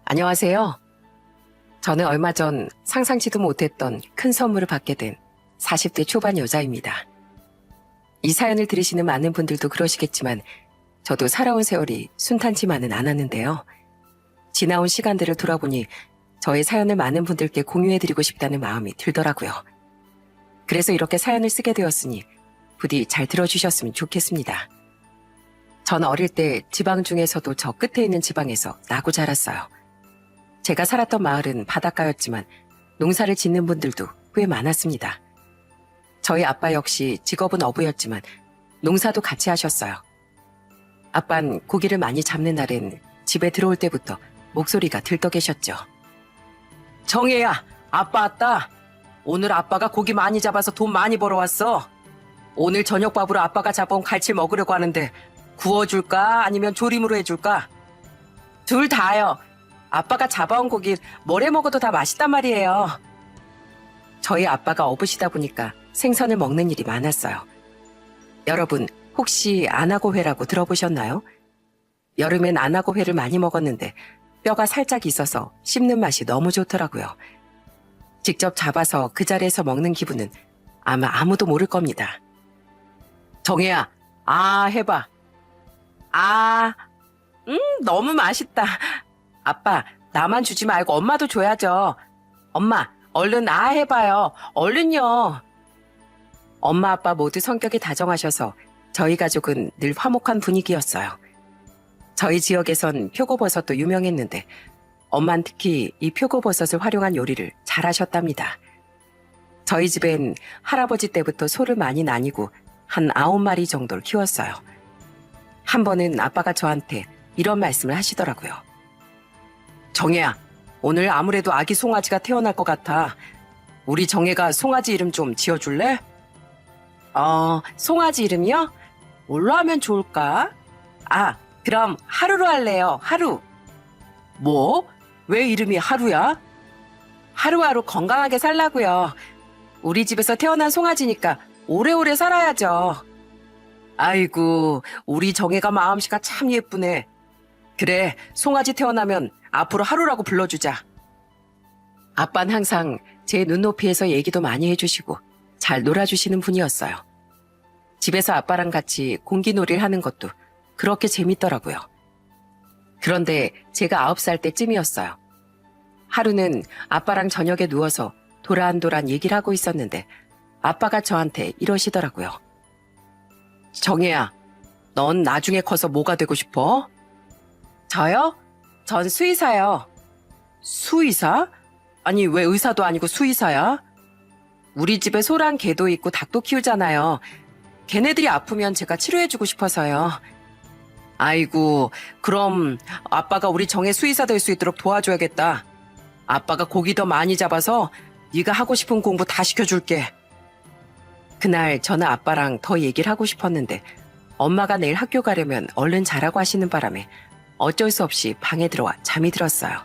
안녕하세요. 저는 얼마 전 상상치도 못했던 큰 선물을 받게 된 40대 초반 여자입니다. 이 사연을 들으시는 많은 분들도 그러시겠지만 저도 살아온 세월이 순탄치만은 않았는데요. 지나온 시간들을 돌아보니 저의 사연을 많은 분들께 공유해드리고 싶다는 마음이 들더라고요. 그래서 이렇게 사연을 쓰게 되었으니 부디 잘 들어주셨으면 좋겠습니다. 전 어릴 때 지방 중에서도 저 끝에 있는 지방에서 나고 자랐어요. 제가 살았던 마을은 바닷가였지만 농사를 짓는 분들도 꽤 많았습니다. 저희 아빠 역시 직업은 어부였지만 농사도 같이 하셨어요. 아빤 고기를 많이 잡는 날엔 집에 들어올 때부터 목소리가 들떠 계셨죠. 정혜야, 아빠 왔다. 오늘 아빠가 고기 많이 잡아서 돈 많이 벌어왔어. 오늘 저녁밥으로 아빠가 잡아온 갈치 먹으려고 하는데 구워줄까 아니면 조림으로 해줄까? 둘 다요. 아빠가 잡아온 고기 뭘 해 먹어도 다 맛있단 말이에요. 저희 아빠가 어부시다 보니까 생선을 먹는 일이 많았어요. 여러분 혹시 안하고회라고 들어보셨나요? 여름엔 안하고회를 많이 먹었는데 뼈가 살짝 있어서 씹는 맛이 너무 좋더라고요. 직접 잡아서 그 자리에서 먹는 기분은 아마 아무도 모를 겁니다. 정혜야, 해봐. 너무 맛있다. 아빠, 나만 주지 말고 엄마도 줘야죠. 엄마, 얼른 해봐요. 얼른요. 엄마, 아빠 모두 성격이 다정하셔서 저희 가족은 늘 화목한 분위기였어요. 저희 지역에선 표고버섯도 유명했는데 엄만 특히 이 표고버섯을 활용한 요리를 잘하셨답니다. 저희 집엔 할아버지 때부터 소를 많이 나뉘고 한 9마리 정도를 키웠어요. 한 번은 아빠가 저한테 이런 말씀을 하시더라고요. 정혜야, 오늘 아무래도 아기 송아지가 태어날 것 같아. 우리 정혜가 송아지 이름 좀 지어줄래? 송아지 이름이요? 뭘로 하면 좋을까? 그럼 하루로 할래요, 하루. 뭐? 왜 이름이 하루야? 하루하루 건강하게 살라고요. 우리 집에서 태어난 송아지니까 오래오래 살아야죠. 아이고, 우리 정혜가 마음씨가 참 예쁘네. 그래, 송아지 태어나면 앞으로 하루라고 불러주자. 아빠는 항상 제 눈높이에서 얘기도 많이 해주시고 잘 놀아주시는 분이었어요. 집에서 아빠랑 같이 공기놀이를 하는 것도 그렇게 재밌더라고요. 그런데 제가 9살 때쯤이었어요. 하루는 아빠랑 저녁에 누워서 도란도란 얘기를 하고 있었는데 아빠가 저한테 이러시더라고요. 정혜야, 넌 나중에 커서 뭐가 되고 싶어? 저요? 전 수의사요. 수의사? 아니, 왜 의사도 아니고 수의사야? 우리 집에 소랑 개도 있고 닭도 키우잖아요. 걔네들이 아프면 제가 치료해주고 싶어서요. 아이고, 그럼 아빠가 우리 정혜 수의사 될 수 있도록 도와줘야겠다. 아빠가 고기 더 많이 잡아서 네가 하고 싶은 공부 다 시켜줄게. 그날 저는 아빠랑 더 얘기를 하고 싶었는데 엄마가 내일 학교 가려면 얼른 자라고 하시는 바람에 어쩔 수 없이 방에 들어와 잠이 들었어요.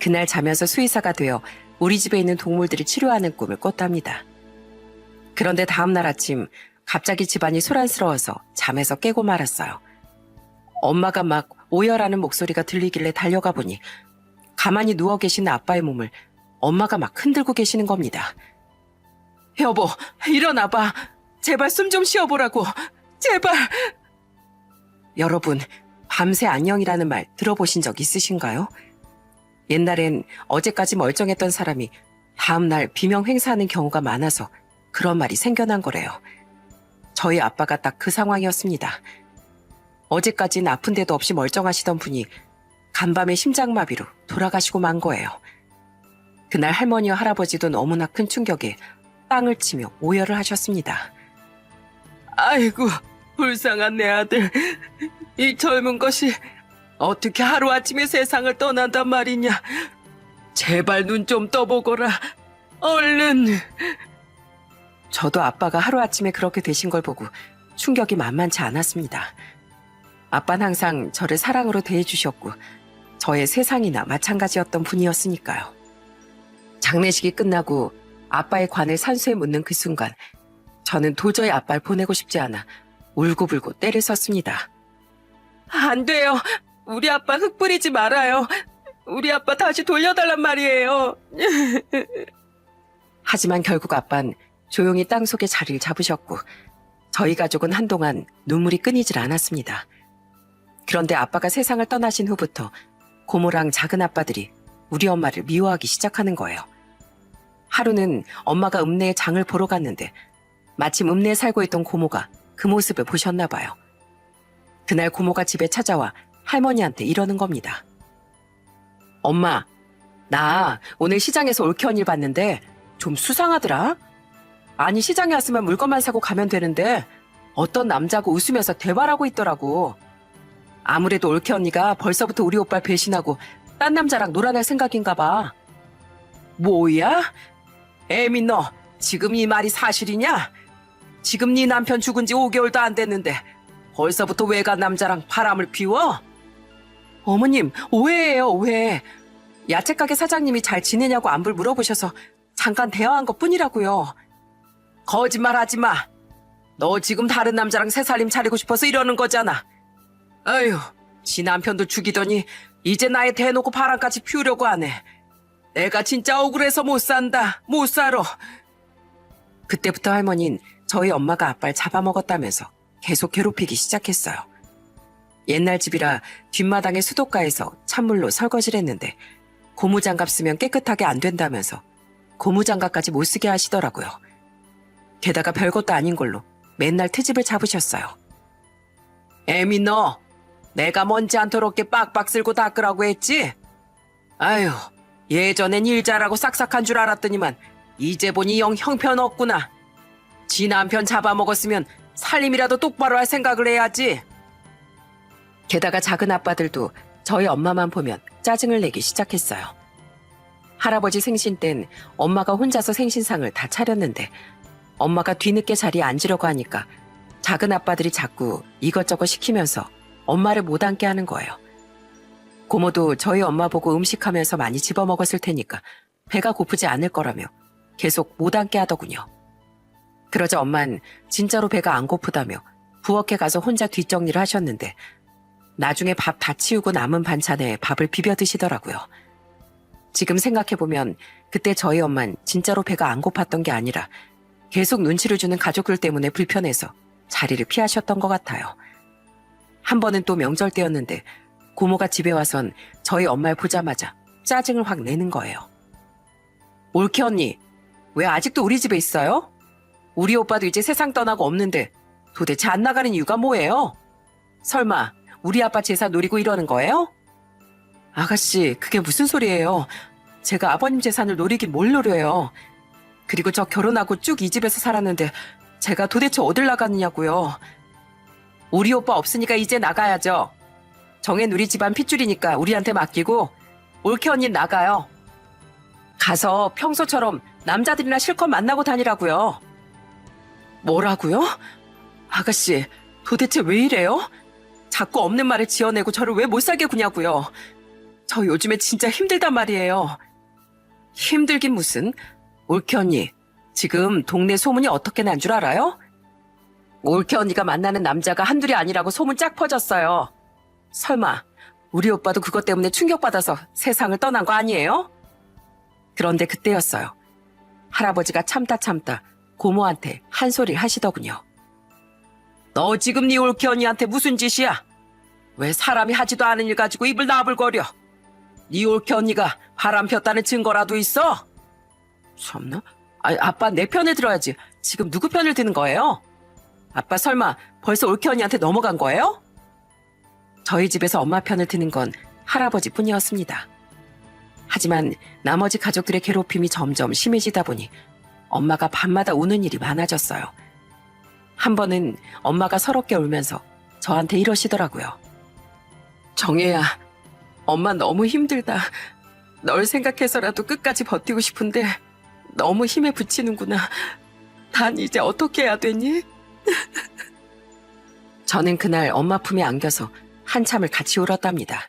그날 자면서 수의사가 되어 우리 집에 있는 동물들을 치료하는 꿈을 꿨답니다. 그런데 다음날 아침 갑자기 집안이 소란스러워서 잠에서 깨고 말았어요. 엄마가 막 오열하는 목소리가 들리길래 달려가 보니 가만히 누워 계신 아빠의 몸을 엄마가 막 흔들고 계시는 겁니다. 여보, 일어나봐. 제발 숨 좀 쉬어보라고. 제발. 여러분, 밤새 안녕이라는 말 들어보신 적 있으신가요? 옛날엔 어제까지 멀쩡했던 사람이 다음날 비명 횡사하는 경우가 많아서 그런 말이 생겨난 거래요. 저희 아빠가 딱 그 상황이었습니다. 어제까진 아픈 데도 없이 멀쩡하시던 분이 간밤에 심장마비로 돌아가시고 만 거예요. 그날 할머니와 할아버지도 너무나 큰 충격에 땅을 치며 오열을 하셨습니다. 아이고, 불쌍한 내 아들. 이 젊은 것이 어떻게 하루아침에 세상을 떠난단 말이냐. 제발 눈 좀 떠보거라. 얼른. 저도 아빠가 하루아침에 그렇게 되신 걸 보고 충격이 만만치 않았습니다. 아빠는 항상 저를 사랑으로 대해주셨고 저의 세상이나 마찬가지였던 분이었으니까요. 장례식이 끝나고 아빠의 관을 산소에 묻는 그 순간 저는 도저히 아빠를 보내고 싶지 않아 울고불고 떼를 썼습니다. 안 돼요. 우리 아빠 흙 뿌리지 말아요. 우리 아빠 다시 돌려달란 말이에요. 하지만 결국 아빤 조용히 땅속에 자리를 잡으셨고 저희 가족은 한동안 눈물이 끊이질 않았습니다. 그런데 아빠가 세상을 떠나신 후부터 고모랑 작은 아빠들이 우리 엄마를 미워하기 시작하는 거예요. 하루는 엄마가 읍내에 장을 보러 갔는데 마침 읍내에 살고 있던 고모가 그 모습을 보셨나 봐요. 그날 고모가 집에 찾아와 할머니한테 이러는 겁니다. 엄마, 나 오늘 시장에서 올케 언니를 봤는데 좀 수상하더라. 아니 시장에 왔으면 물건만 사고 가면 되는데 어떤 남자하고 웃으면서 대화를 하고 있더라고. 아무래도 올케 언니가 벌써부터 우리 오빠를 배신하고 딴 남자랑 놀아날 생각인가 봐. 뭐야? 애미 너 지금 이 말이 사실이냐? 지금 네 남편 죽은 지 5개월도 안 됐는데 벌써부터 외간 남자랑 바람을 피워? 어머님, 오해예요, 오해. 야채가게 사장님이 잘 지내냐고 안부를 물어보셔서 잠깐 대화한 것 뿐이라고요. 거짓말하지 마. 너 지금 다른 남자랑 새 살림 차리고 싶어서 이러는 거잖아. 아휴, 지 남편도 죽이더니 이제 나에 대놓고 바람까지 피우려고 하네. 내가 진짜 억울해서 못 산다. 못 살아. 그때부터 할머니는 저희 엄마가 아빠를 잡아먹었다면서 계속 괴롭히기 시작했어요. 옛날 집이라 뒷마당에 수도가에서 찬물로 설거지를 했는데 고무장갑 쓰면 깨끗하게 안 된다면서 고무장갑까지 못 쓰게 하시더라고요. 게다가 별것도 아닌 걸로 맨날 트집을 잡으셨어요. 애미 너, 내가 먼지 않도록 빡빡 쓸고 닦으라고 했지? 아휴, 예전엔 일 잘하고 싹싹한 줄 알았더니만 이제 보니 영 형편없구나. 지 남편 잡아먹었으면 살림이라도 똑바로 할 생각을 해야지. 게다가 작은 아빠들도 저희 엄마만 보면 짜증을 내기 시작했어요. 할아버지 생신 땐 엄마가 혼자서 생신상을 다 차렸는데 엄마가 뒤늦게 자리에 앉으려고 하니까 작은 아빠들이 자꾸 이것저것 시키면서 엄마를 못 앉게 하는 거예요. 고모도 저희 엄마 보고 음식하면서 많이 집어먹었을 테니까 배가 고프지 않을 거라며 계속 못 앉게 하더군요. 그러자 엄만 진짜로 배가 안 고프다며 부엌에 가서 혼자 뒷정리를 하셨는데 나중에 밥 다 치우고 남은 반찬에 밥을 비벼 드시더라고요. 지금 생각해보면 그때 저희 엄만 진짜로 배가 안 고팠던 게 아니라 계속 눈치를 주는 가족들 때문에 불편해서 자리를 피하셨던 것 같아요. 한 번은 또 명절 때였는데 고모가 집에 와선 저희 엄마를 보자마자 짜증을 확 내는 거예요. 올케 언니, 왜 아직도 우리 집에 있어요? 우리 오빠도 이제 세상 떠나고 없는데 도대체 안 나가는 이유가 뭐예요? 설마 우리 아빠 제사 노리고 이러는 거예요? 아가씨, 그게 무슨 소리예요? 제가 아버님 재산을 노리긴 뭘 노려요. 그리고 저 결혼하고 쭉 이 집에서 살았는데 제가 도대체 어딜 나가느냐고요. 우리 오빠 없으니까 이제 나가야죠. 정엔 우리 집안 핏줄이니까 우리한테 맡기고 올케 언니 나가요. 가서 평소처럼 남자들이나 실컷 만나고 다니라고요. 뭐라고요? 아가씨, 도대체 왜 이래요? 자꾸 없는 말을 지어내고 저를 왜 못 살게 구냐고요. 저 요즘에 진짜 힘들단 말이에요. 힘들긴 무슨. 올케 언니, 지금 동네 소문이 어떻게 난 줄 알아요? 올케 언니가 만나는 남자가 한둘이 아니라고 소문 쫙 퍼졌어요. 설마 우리 오빠도 그것 때문에 충격받아서 세상을 떠난 거 아니에요? 그런데 그때였어요. 할아버지가 참다 고모한테 한 소리를 하시더군요. 너 지금 네 올케 언니한테 무슨 짓이야? 왜 사람이 하지도 않은 일 가지고 입을 나불거려? 네 올케 언니가 바람 폈다는 증거라도 있어? 참나? 아빠 내 편을 들어야지. 지금 누구 편을 드는 거예요? 아빠 설마 벌써 올케 언니한테 넘어간 거예요? 저희 집에서 엄마 편을 드는 건 할아버지뿐이었습니다. 하지만 나머지 가족들의 괴롭힘이 점점 심해지다 보니 엄마가 밤마다 우는 일이 많아졌어요. 한 번은 엄마가 서럽게 울면서 저한테 이러시더라고요. 정혜야, 엄마 너무 힘들다. 널 생각해서라도 끝까지 버티고 싶은데 너무 힘에 부치는구나. 난 이제 어떻게 해야 되니? 저는 그날 엄마 품에 안겨서 한참을 같이 울었답니다.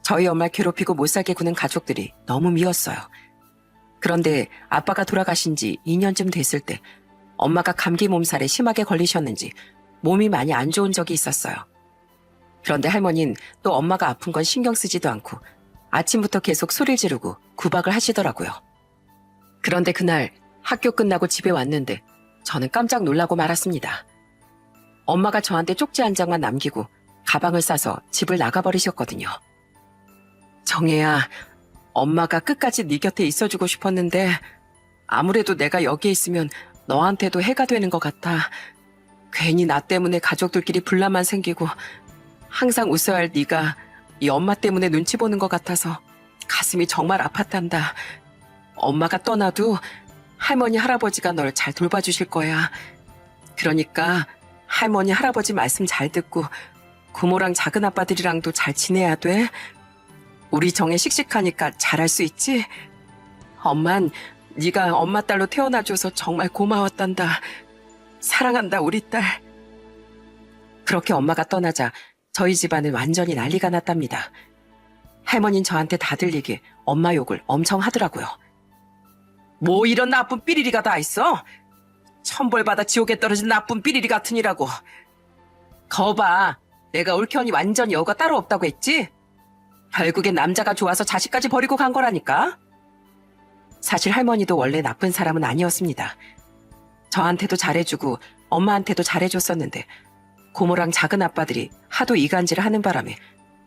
저희 엄마를 괴롭히고 못살게 구는 가족들이 너무 미웠어요. 그런데 아빠가 돌아가신 지 2년쯤 됐을 때 엄마가 감기 몸살에 심하게 걸리셨는지 몸이 많이 안 좋은 적이 있었어요. 그런데 할머니는 또 엄마가 아픈 건 신경 쓰지도 않고 아침부터 계속 소리를 지르고 구박을 하시더라고요. 그런데 그날 학교 끝나고 집에 왔는데 저는 깜짝 놀라고 말았습니다. 엄마가 저한테 쪽지 한 장만 남기고 가방을 싸서 집을 나가버리셨거든요. 정혜야, 엄마가 끝까지 네 곁에 있어주고 싶었는데 아무래도 내가 여기에 있으면 너한테도 해가 되는 것 같아. 괜히 나 때문에 가족들끼리 분란만 생기고 항상 웃어야 할 네가 이 엄마 때문에 눈치 보는 것 같아서 가슴이 정말 아팠단다. 엄마가 떠나도 할머니, 할아버지가 널 잘 돌봐주실 거야. 그러니까 할머니, 할아버지 말씀 잘 듣고 고모랑 작은 아빠들이랑도 잘 지내야 돼. 우리 정혜 씩씩하니까 잘할 수 있지? 엄만 네가 엄마 딸로 태어나줘서 정말 고마웠단다. 사랑한다, 우리 딸. 그렇게 엄마가 떠나자 저희 집안은 완전히 난리가 났답니다. 할머니는 저한테 다 들리게 엄마 욕을 엄청 하더라고요. 뭐 이런 나쁜 삐리리가 다 있어? 천벌받아 지옥에 떨어진 나쁜 삐리리 같으니라고. 거봐, 내가 옳게언니 완전 여우가 따로 없다고 했지? 결국엔 남자가 좋아서 자식까지 버리고 간 거라니까. 사실 할머니도 원래 나쁜 사람은 아니었습니다. 저한테도 잘해주고 엄마한테도 잘해줬었는데 고모랑 작은 아빠들이 하도 이간질을 하는 바람에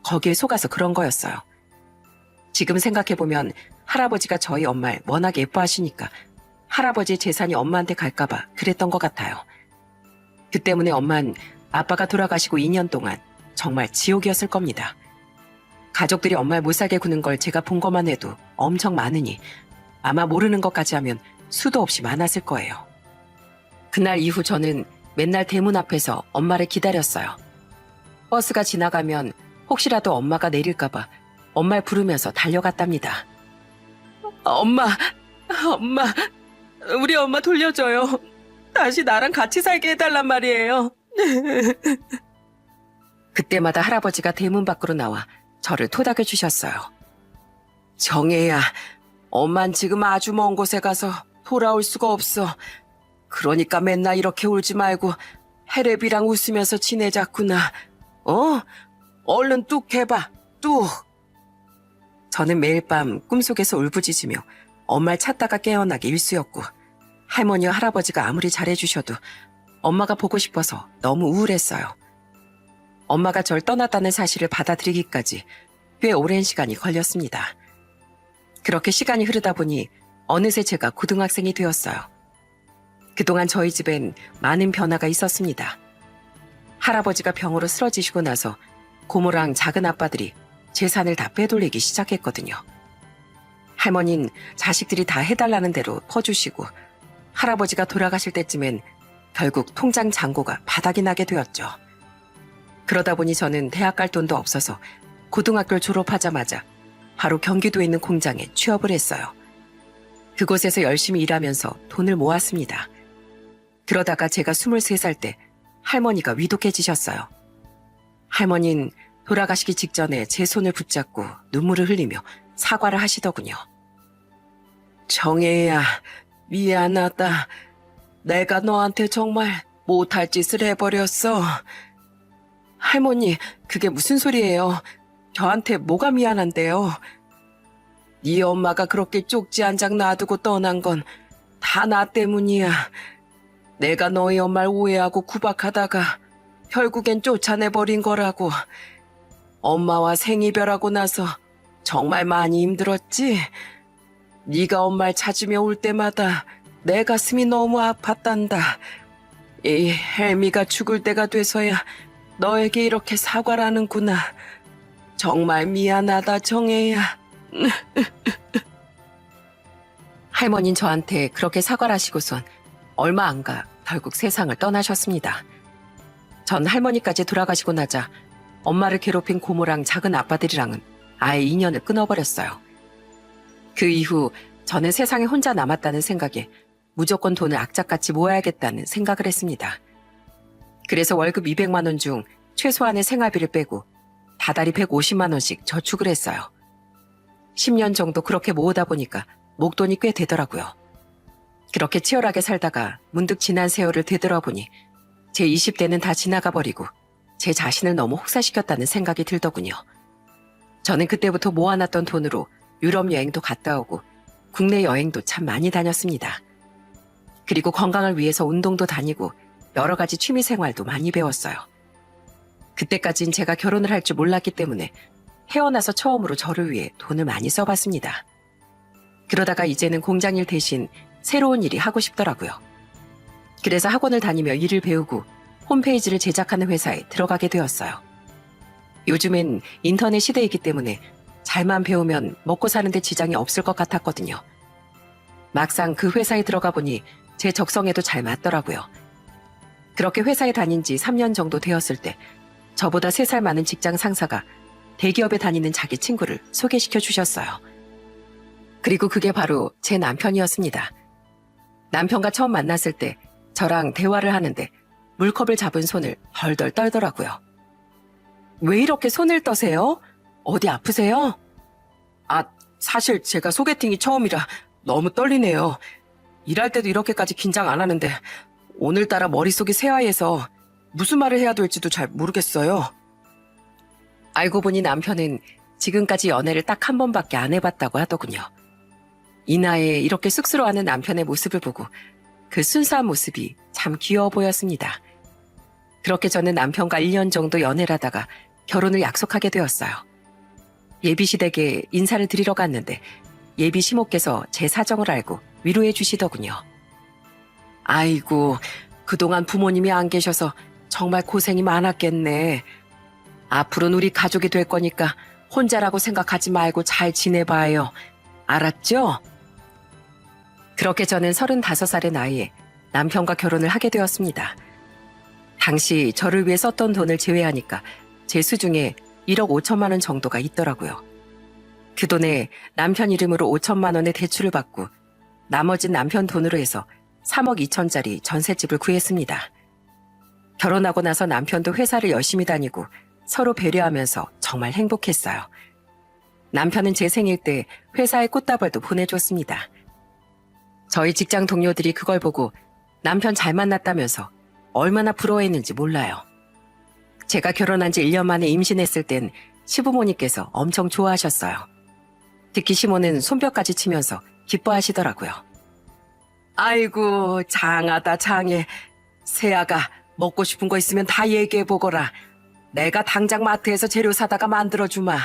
거기에 속아서 그런 거였어요. 지금 생각해보면 할아버지가 저희 엄마를 워낙 예뻐하시니까 할아버지의 재산이 엄마한테 갈까봐 그랬던 것 같아요. 그 때문에 엄만 아빠가 돌아가시고 2년 동안 정말 지옥이었을 겁니다. 가족들이 엄마를 못살게 구는 걸 제가 본 것만 해도 엄청 많으니 아마 모르는 것까지 하면 수도 없이 많았을 거예요. 그날 이후 저는 맨날 대문 앞에서 엄마를 기다렸어요. 버스가 지나가면 혹시라도 엄마가 내릴까봐 엄마를 부르면서 달려갔답니다. 엄마, 우리 엄마 돌려줘요. 다시 나랑 같이 살게 해달란 말이에요. 그때마다 할아버지가 대문 밖으로 나와 저를 토닥여 주셨어요. 정혜야, 엄만 지금 아주 먼 곳에 가서 돌아올 수가 없어. 그러니까 맨날 이렇게 울지 말고 혜랩이랑 웃으면서 지내자꾸나. 얼른 뚝 해봐, 뚝. 저는 매일 밤 꿈속에서 울부짖으며 엄마를 찾다가 깨어나기 일쑤였고 할머니와 할아버지가 아무리 잘해주셔도 엄마가 보고 싶어서 너무 우울했어요. 엄마가 절 떠났다는 사실을 받아들이기까지 꽤 오랜 시간이 걸렸습니다. 그렇게 시간이 흐르다 보니 어느새 제가 고등학생이 되었어요. 그동안 저희 집엔 많은 변화가 있었습니다. 할아버지가 병으로 쓰러지시고 나서 고모랑 작은 아빠들이 재산을 다 빼돌리기 시작했거든요. 할머니는 자식들이 다 해달라는 대로 퍼주시고 할아버지가 돌아가실 때쯤엔 결국 통장 잔고가 바닥이 나게 되었죠. 그러다 보니 저는 대학 갈 돈도 없어서 고등학교를 졸업하자마자 바로 경기도에 있는 공장에 취업을 했어요. 그곳에서 열심히 일하면서 돈을 모았습니다. 그러다가 제가 23살 때 할머니가 위독해지셨어요. 할머니는 돌아가시기 직전에 제 손을 붙잡고 눈물을 흘리며 사과를 하시더군요. 정혜야, 미안하다. 내가 너한테 정말 못할 짓을 해버렸어. 할머니, 그게 무슨 소리예요? 저한테 뭐가 미안한데요? 네 엄마가 그렇게 쪽지 한 장 놔두고 떠난 건 다 나 때문이야. 내가 너희 엄마를 오해하고 구박하다가 결국엔 쫓아내버린 거라고. 엄마와 생이별하고 나서 정말 많이 힘들었지? 네가 엄마를 찾으며 올 때마다 내 가슴이 너무 아팠단다. 이 헬미가 죽을 때가 돼서야 너에게 이렇게 사과를 하는구나. 정말 미안하다, 정혜야. 할머니는 저한테 그렇게 사과를 하시고선 얼마 안 가 결국 세상을 떠나셨습니다. 전 할머니까지 돌아가시고 나자 엄마를 괴롭힌 고모랑 작은 아빠들이랑은 아예 인연을 끊어버렸어요. 그 이후 저는 세상에 혼자 남았다는 생각에 무조건 돈을 악착같이 모아야겠다는 생각을 했습니다. 그래서 월급 200만 원 중 최소한의 생활비를 빼고 다달이 150만 원씩 저축을 했어요. 10년 정도 그렇게 모으다 보니까 목돈이 꽤 되더라고요. 그렇게 치열하게 살다가 문득 지난 세월을 되돌아보니 제 20대는 다 지나가 버리고 제 자신을 너무 혹사시켰다는 생각이 들더군요. 저는 그때부터 모아놨던 돈으로 유럽 여행도 갔다 오고 국내 여행도 참 많이 다녔습니다. 그리고 건강을 위해서 운동도 다니고 여러 가지 취미 생활도 많이 배웠어요. 그때까진 제가 결혼을 할 줄 몰랐기 때문에 헤어나서 처음으로 저를 위해 돈을 많이 써봤습니다. 그러다가 이제는 공장일 대신 새로운 일이 하고 싶더라고요. 그래서 학원을 다니며 일을 배우고 홈페이지를 제작하는 회사에 들어가게 되었어요. 요즘엔 인터넷 시대이기 때문에 잘만 배우면 먹고 사는데 지장이 없을 것 같았거든요. 막상 그 회사에 들어가 보니 제 적성에도 잘 맞더라고요. 그렇게 회사에 다닌 지 3년 정도 되었을 때 저보다 3살 많은 직장 상사가 대기업에 다니는 자기 친구를 소개시켜 주셨어요. 그리고 그게 바로 제 남편이었습니다. 남편과 처음 만났을 때 저랑 대화를 하는데 물컵을 잡은 손을 덜덜 떨더라고요. 왜 이렇게 손을 떠세요? 어디 아프세요? 아, 사실 제가 소개팅이 처음이라 너무 떨리네요. 일할 때도 이렇게까지 긴장 안 하는데 오늘따라 머릿속이 새하얘서 무슨 말을 해야 될지도 잘 모르겠어요. 알고 보니 남편은 지금까지 연애를 딱 한 번밖에 안 해봤다고 하더군요. 이 나이에 이렇게 쑥스러워하는 남편의 모습을 보고 그 순수한 모습이 참 귀여워 보였습니다. 그렇게 저는 남편과 1년 정도 연애를 하다가 결혼을 약속하게 되었어요. 예비시댁에 인사를 드리러 갔는데 예비 시모께서 제 사정을 알고 위로해 주시더군요. 아이고, 그동안 부모님이 안 계셔서 정말 고생이 많았겠네. 앞으로는 우리 가족이 될 거니까 혼자라고 생각하지 말고 잘 지내봐요. 알았죠? 그렇게 저는 35살의 나이에 남편과 결혼을 하게 되었습니다. 당시 저를 위해 썼던 돈을 제외하니까 제 수중에 1억 5천만 원 정도가 있더라고요. 그 돈에 남편 이름으로 5천만 원의 대출을 받고 나머진 남편 돈으로 해서 3억 2천짜리 전셋집을 구했습니다. 결혼하고 나서 남편도 회사를 열심히 다니고 서로 배려하면서 정말 행복했어요. 남편은 제 생일 때 회사에 꽃다발도 보내줬습니다. 저희 직장 동료들이 그걸 보고 남편 잘 만났다면서 얼마나 부러워했는지 몰라요. 제가 결혼한 지 1년 만에 임신했을 땐 시부모님께서 엄청 좋아하셨어요. 특히 시모는 손뼉까지 치면서 기뻐하시더라고요. 아이고, 장하다 장해. 세아가 먹고 싶은 거 있으면 다 얘기해보거라. 내가 당장 마트에서 재료 사다가 만들어주마.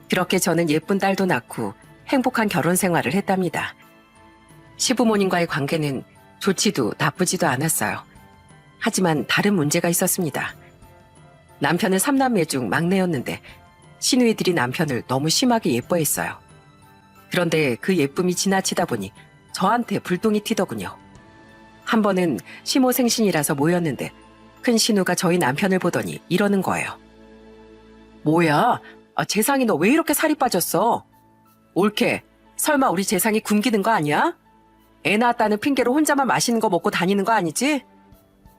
그렇게 저는 예쁜 딸도 낳고 행복한 결혼 생활을 했답니다. 시부모님과의 관계는 좋지도 나쁘지도 않았어요. 하지만 다른 문제가 있었습니다. 남편은 3남매 중 막내였는데 시누이들이 남편을 너무 심하게 예뻐했어요. 그런데 그 예쁨이 지나치다 보니 저한테 불똥이 튀더군요. 한 번은 시모 생신이라서 모였는데 큰 시누가 저희 남편을 보더니 이러는 거예요. 뭐야? 재상이 너 왜 이렇게 살이 빠졌어? 옳게, 설마 우리 재상이 굶기는 거 아니야? 애 낳았다는 핑계로 혼자만 맛있는 거 먹고 다니는 거 아니지?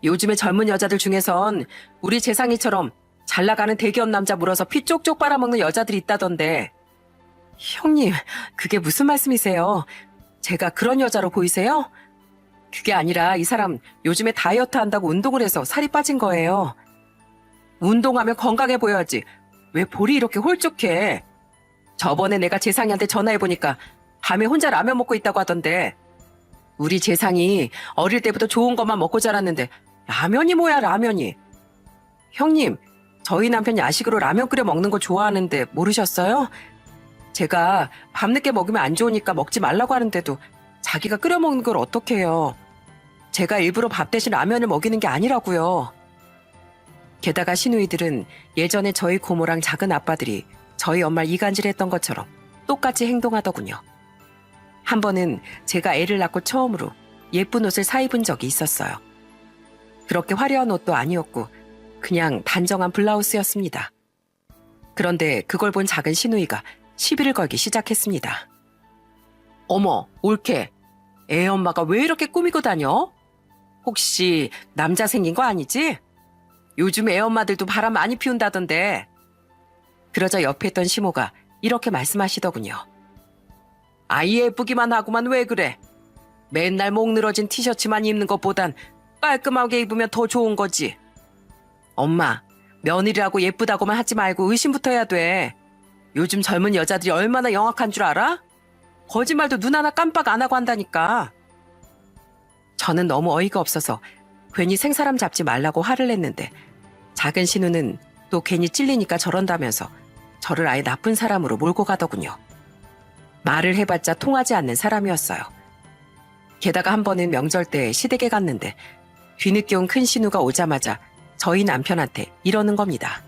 요즘에 젊은 여자들 중에선 우리 재상이처럼 잘 나가는 대기업 남자 물어서 피 쪽쪽 빨아먹는 여자들이 있다던데. 형님, 그게 무슨 말씀이세요? 제가 그런 여자로 보이세요? 그게 아니라 이 사람 요즘에 다이어트 한다고 운동을 해서 살이 빠진 거예요. 운동하면 건강해 보여야지. 왜 볼이 이렇게 홀쭉해? 저번에 내가 재상이한테 전화해보니까 밤에 혼자 라면 먹고 있다고 하던데. 우리 재상이 어릴 때부터 좋은 것만 먹고 자랐는데 라면이 뭐야, 라면이. 형님, 저희 남편 야식으로 라면 끓여 먹는 거 좋아하는데 모르셨어요? 제가 밤늦게 먹으면 안 좋으니까 먹지 말라고 하는데도 자기가 끓여 먹는 걸 어떻게 해요? 제가 일부러 밥 대신 라면을 먹이는 게 아니라고요. 게다가 시누이들은 예전에 저희 고모랑 작은 아빠들이 저희 엄마를 이간질했던 것처럼 똑같이 행동하더군요. 한 번은 제가 애를 낳고 처음으로 예쁜 옷을 사입은 적이 있었어요. 그렇게 화려한 옷도 아니었고 그냥 단정한 블라우스였습니다. 그런데 그걸 본 작은 시누이가 시비를 걸기 시작했습니다. 어머, 옳게. 애 엄마가 왜 이렇게 꾸미고 다녀? 혹시 남자 생긴 거 아니지? 요즘 애 엄마들도 바람 많이 피운다던데. 그러자 옆에 있던 시모가 이렇게 말씀하시더군요. 아이 예쁘기만 하고만 왜 그래? 맨날 목 늘어진 티셔츠만 입는 것보단 깔끔하게 입으면 더 좋은 거지. 엄마, 며느리라고 예쁘다고만 하지 말고 의심부터 해야 돼. 요즘 젊은 여자들이 얼마나 영악한 줄 알아? 거짓말도 눈 하나 깜빡 안 하고 한다니까. 저는 너무 어이가 없어서 괜히 생사람 잡지 말라고 화를 냈는데 작은 신우는 또 괜히 찔리니까 저런다면서 저를 아예 나쁜 사람으로 몰고 가더군요. 말을 해봤자 통하지 않는 사람이었어요. 게다가 한 번은 명절 때 시댁에 갔는데 뒤늦게 온 큰 신우가 오자마자 저희 남편한테 이러는 겁니다.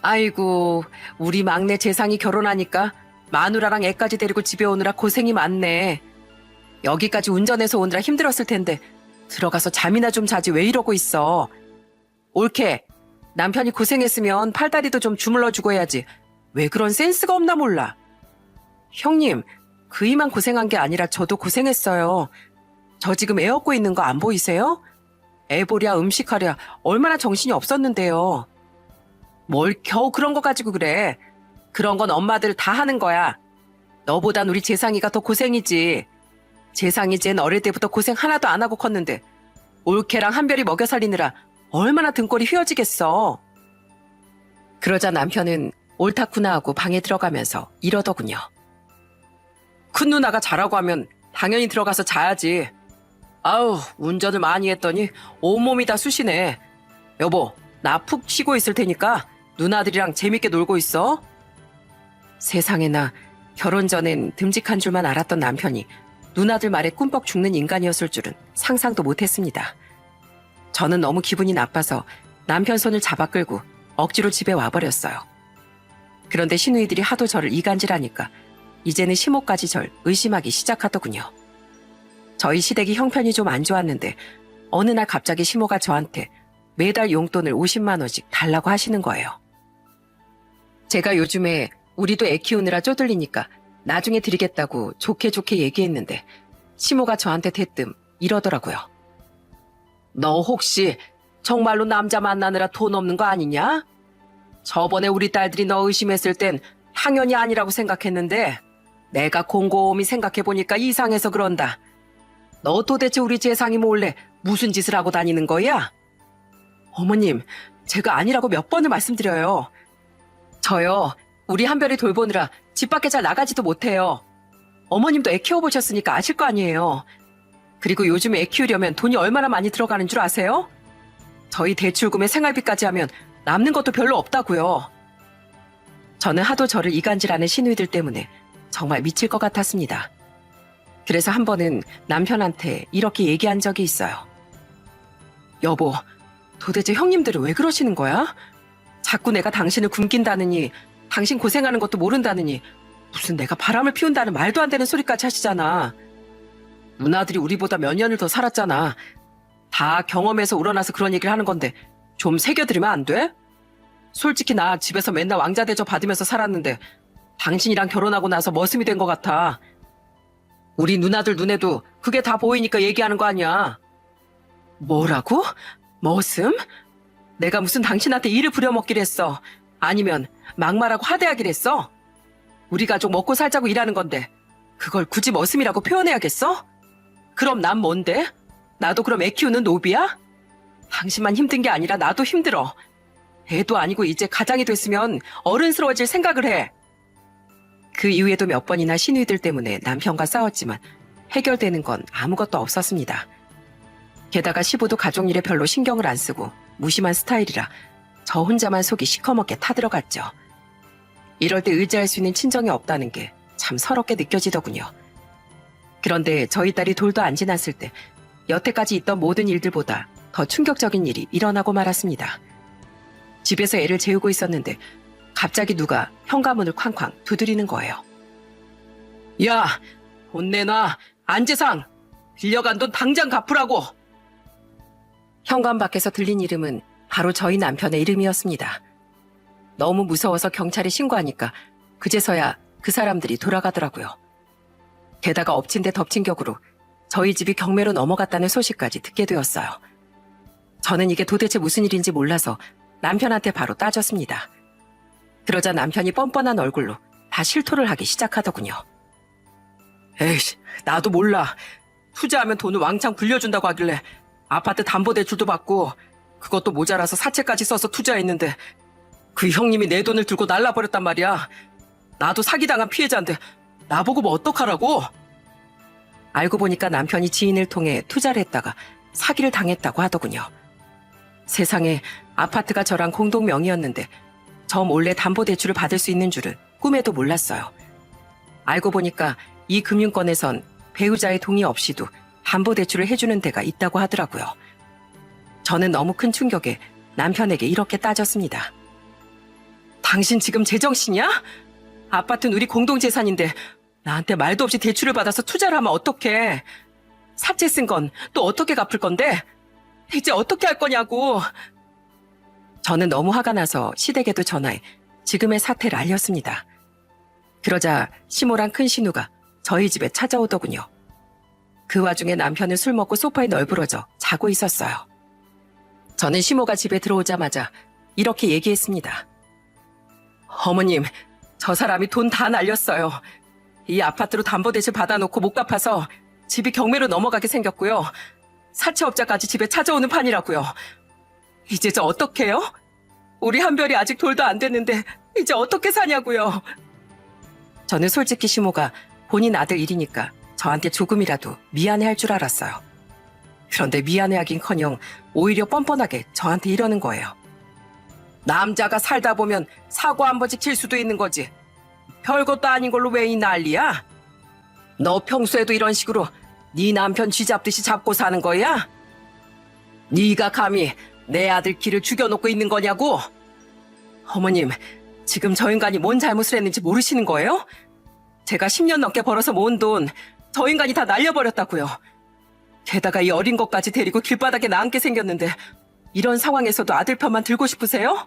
아이고, 우리 막내 재상이 결혼하니까 마누라랑 애까지 데리고 집에 오느라 고생이 많네. 여기까지 운전해서 오느라 힘들었을 텐데 들어가서 잠이나 좀 자지 왜 이러고 있어. 옳게 남편이 고생했으면 팔다리도 좀 주물러주고 해야지. 왜 그런 센스가 없나 몰라. 형님, 그이만 고생한 게 아니라 저도 고생했어요. 저 지금 애 얻고 있는 거 안 보이세요? 애 보랴 음식하랴 얼마나 정신이 없었는데요. 뭘 겨우 그런 거 가지고 그래. 그런 건 엄마들 다 하는 거야. 너보단 우리 재상이가 더 고생이지. 재상이 쟨 어릴 때부터 고생 하나도 안 하고 컸는데 올케랑 한별이 먹여 살리느라 얼마나 등골이 휘어지겠어. 그러자 남편은 옳다구나 하고 방에 들어가면서 이러더군요. 큰 누나가 자라고 하면 당연히 들어가서 자야지. 아우, 운전을 많이 했더니 온몸이 다 쑤시네. 여보, 나 푹 쉬고 있을 테니까 누나들이랑 재밌게 놀고 있어. 세상에나 결혼 전엔 듬직한 줄만 알았던 남편이 누나들 말에 꿈뻑 죽는 인간이었을 줄은 상상도 못했습니다. 저는 너무 기분이 나빠서 남편 손을 잡아 끌고 억지로 집에 와버렸어요. 그런데 시누이들이 하도 저를 이간질하니까 이제는 시모까지 절 의심하기 시작하더군요. 저희 시댁이 형편이 좀 안 좋았는데 어느 날 갑자기 시모가 저한테 매달 용돈을 50만 원씩 달라고 하시는 거예요. 제가 요즘에 우리도 애 키우느라 쪼들리니까 나중에 드리겠다고 좋게 좋게 얘기했는데 시모가 저한테 대뜸 이러더라고요. 너 혹시 정말로 남자 만나느라 돈 없는 거 아니냐? 저번에 우리 딸들이 너 의심했을 땐 당연히 아니라고 생각했는데 내가 곰곰이 생각해보니까 이상해서 그런다. 너 도대체 우리 재상이 몰래 무슨 짓을 하고 다니는 거야? 어머님, 제가 아니라고 몇 번을 말씀드려요. 저요, 우리 한별이 돌보느라 집 밖에 잘 나가지도 못해요. 어머님도 애 키워보셨으니까 아실 거 아니에요. 그리고 요즘에 애 키우려면 돈이 얼마나 많이 들어가는 줄 아세요? 저희 대출금에 생활비까지 하면 남는 것도 별로 없다고요. 저는 하도 저를 이간질하는 시누이들 때문에 정말 미칠 것 같았습니다. 그래서 한 번은 남편한테 이렇게 얘기한 적이 있어요. 여보, 도대체 형님들은 왜 그러시는 거야? 자꾸 내가 당신을 굶긴다느니 당신 고생하는 것도 모른다느니 무슨 내가 바람을 피운다는 말도 안 되는 소리까지 하시잖아. 누나들이 우리보다 몇 년을 더 살았잖아. 다 경험해서 우러나서 그런 얘기를 하는 건데 좀 새겨들으면 안 돼? 솔직히 나 집에서 맨날 왕자 대접 받으면서 살았는데 당신이랑 결혼하고 나서 머슴이 된 것 같아. 우리 누나들 눈에도 그게 다 보이니까 얘기하는 거 아니야. 뭐라고? 머슴? 내가 무슨 당신한테 일을 부려먹기를 했어. 아니면 막말하고 하대하기를 했어. 우리 가족 먹고 살자고 일하는 건데 그걸 굳이 머슴이라고 표현해야겠어? 그럼 난 뭔데? 나도 그럼 애 키우는 노비야? 당신만 힘든 게 아니라 나도 힘들어. 애도 아니고 이제 가장이 됐으면 어른스러워질 생각을 해. 그 이후에도 몇 번이나 시누이들 때문에 남편과 싸웠지만 해결되는 건 아무것도 없었습니다. 게다가 시부도 가족 일에 별로 신경을 안 쓰고 무심한 스타일이라 저 혼자만 속이 시커멓게 타들어갔죠. 이럴 때 의지할 수 있는 친정이 없다는 게 참 서럽게 느껴지더군요. 그런데 저희 딸이 돌도 안 지났을 때 여태까지 있던 모든 일들보다 더 충격적인 일이 일어나고 말았습니다. 집에서 애를 재우고 있었는데 갑자기 누가 현관문을 쾅쾅 두드리는 거예요. 야, 돈 내놔. 안재상, 빌려간 돈 당장 갚으라고. 현관 밖에서 들린 이름은 바로 저희 남편의 이름이었습니다. 너무 무서워서 경찰에 신고하니까 그제서야 그 사람들이 돌아가더라고요. 게다가 엎친 데 덮친 격으로 저희 집이 경매로 넘어갔다는 소식까지 듣게 되었어요. 저는 이게 도대체 무슨 일인지 몰라서 남편한테 바로 따졌습니다. 그러자 남편이 뻔뻔한 얼굴로 다 실토를 하기 시작하더군요. 에이씨, 나도 몰라. 투자하면 돈을 왕창 불려준다고 하길래 아파트 담보대출도 받고 그것도 모자라서 사채까지 써서 투자했는데 그 형님이 내 돈을 들고 날라버렸단 말이야. 나도 사기당한 피해자인데 나보고 뭐 어떡하라고? 알고 보니까 남편이 지인을 통해 투자를 했다가 사기를 당했다고 하더군요. 세상에, 아파트가 저랑 공동 명의였는데 저 몰래 담보대출을 받을 수 있는 줄은 꿈에도 몰랐어요. 알고 보니까 이 금융권에선 배우자의 동의 없이도 담보대출을 해주는 데가 있다고 하더라고요. 저는 너무 큰 충격에 남편에게 이렇게 따졌습니다. 당신 지금 제정신이야? 아파트는 우리 공동재산인데 나한테 말도 없이 대출을 받아서 투자를 하면 어떡해? 사채 쓴 건 또 어떻게 갚을 건데? 이제 어떻게 할 거냐고. 저는 너무 화가 나서 시댁에도 전화해 지금의 사태를 알렸습니다. 그러자 시모랑 큰 신우가 저희 집에 찾아오더군요. 그 와중에 남편은 술 먹고 소파에 널브러져 자고 있었어요. 저는 시모가 집에 들어오자마자 이렇게 얘기했습니다. 어머님, 저 사람이 돈 다 날렸어요. 이 아파트로 담보대출 받아놓고 못 갚아서 집이 경매로 넘어가게 생겼고요. 사채업자까지 집에 찾아오는 판이라고요. 이제 저 어떡해요? 우리 한별이 아직 돌도 안 됐는데 이제 어떻게 사냐고요. 저는 솔직히 시모가 본인 아들 일이니까 저한테 조금이라도 미안해할 줄 알았어요. 그런데 미안해하긴커녕 오히려 뻔뻔하게 저한테 이러는 거예요. 남자가 살다 보면 사고 한 번씩 칠 수도 있는 거지. 별것도 아닌 걸로 왜 이 난리야? 너 평소에도 이런 식으로 네 남편 쥐잡듯이 잡고 사는 거야? 네가 감히 내 아들 길을 죽여놓고 있는 거냐고? 어머님, 지금 저 인간이 뭔 잘못을 했는지 모르시는 거예요? 제가 10년 넘게 벌어서 모은 돈 저 인간이 다 날려버렸다고요. 게다가 이 어린 것까지 데리고 길바닥에 나앉게 생겼는데 이런 상황에서도 아들 편만 들고 싶으세요?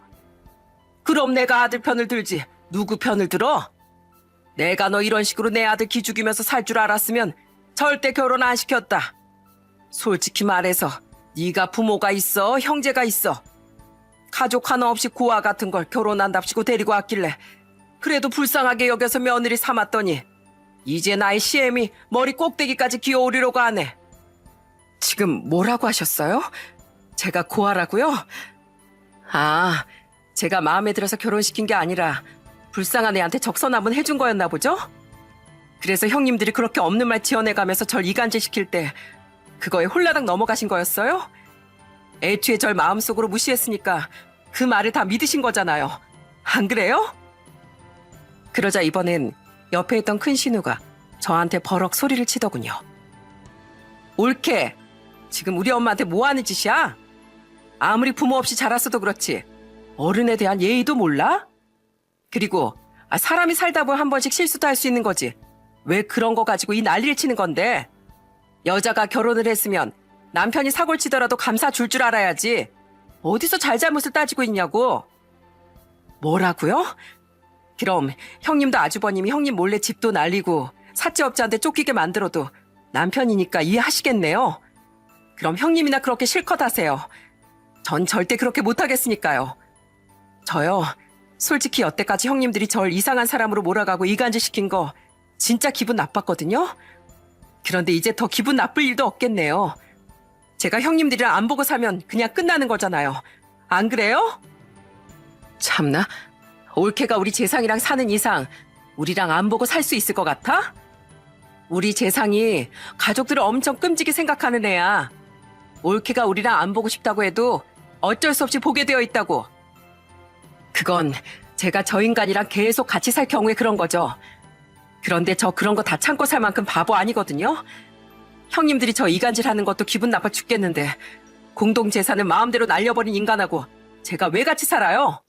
그럼 내가 아들 편을 들지 누구 편을 들어? 내가 너 이런 식으로 내 아들 기죽이면서 살 줄 알았으면 절대 결혼 안 시켰다. 솔직히 말해서 네가 부모가 있어, 형제가 있어. 가족 하나 없이 고아 같은 걸 결혼한답시고 데리고 왔길래 그래도 불쌍하게 여겨서 며느리 삼았더니 이제 나의 시엠이 머리 꼭대기까지 기어오르려고 하네. 지금 뭐라고 하셨어요? 제가 고아라고요? 아, 제가 마음에 들어서 결혼시킨 게 아니라 불쌍한 애한테 적선합은 해준 거였나 보죠? 그래서 형님들이 그렇게 없는 말 지어내가면서 절 이간질시킬 때 그거에 홀라당 넘어가신 거였어요? 애초에 절 마음속으로 무시했으니까 그 말을 다 믿으신 거잖아요. 안 그래요? 그러자 이번엔 옆에 있던 큰 신우가 저한테 버럭 소리를 치더군요. 옳게! 지금 우리 엄마한테 뭐 하는 짓이야? 아무리 부모 없이 자랐어도 그렇지 어른에 대한 예의도 몰라? 그리고 사람이 살다 보면 한 번씩 실수도 할 수 있는 거지. 왜 그런 거 가지고 이 난리를 치는 건데? 여자가 결혼을 했으면 남편이 사고를 치더라도 감사 줄 줄 알아야지. 어디서 잘잘못을 따지고 있냐고. 뭐라고요? 그럼 형님도 아주버님이 형님 몰래 집도 날리고 사채업자한테 쫓기게 만들어도 남편이니까 이해하시겠네요. 그럼 형님이나 그렇게 실컷 하세요. 전 절대 그렇게 못하겠으니까요. 저요, 솔직히 여태까지 형님들이 절 이상한 사람으로 몰아가고 이간질시킨 거 진짜 기분 나빴거든요. 그런데 이제 더 기분 나쁠 일도 없겠네요. 제가 형님들이랑 안 보고 사면 그냥 끝나는 거잖아요. 안 그래요? 참나, 올케가 우리 재상이랑 사는 이상 우리랑 안 보고 살 수 있을 것 같아? 우리 재상이 가족들을 엄청 끔찍이 생각하는 애야. 올케가 우리랑 안 보고 싶다고 해도 어쩔 수 없이 보게 되어 있다고. 그건 제가 저 인간이랑 계속 같이 살 경우에 그런 거죠. 그런데 저 그런 거 다 참고 살 만큼 바보 아니거든요. 형님들이 저 이간질하는 것도 기분 나빠 죽겠는데 공동재산을 마음대로 날려버린 인간하고 제가 왜 같이 살아요?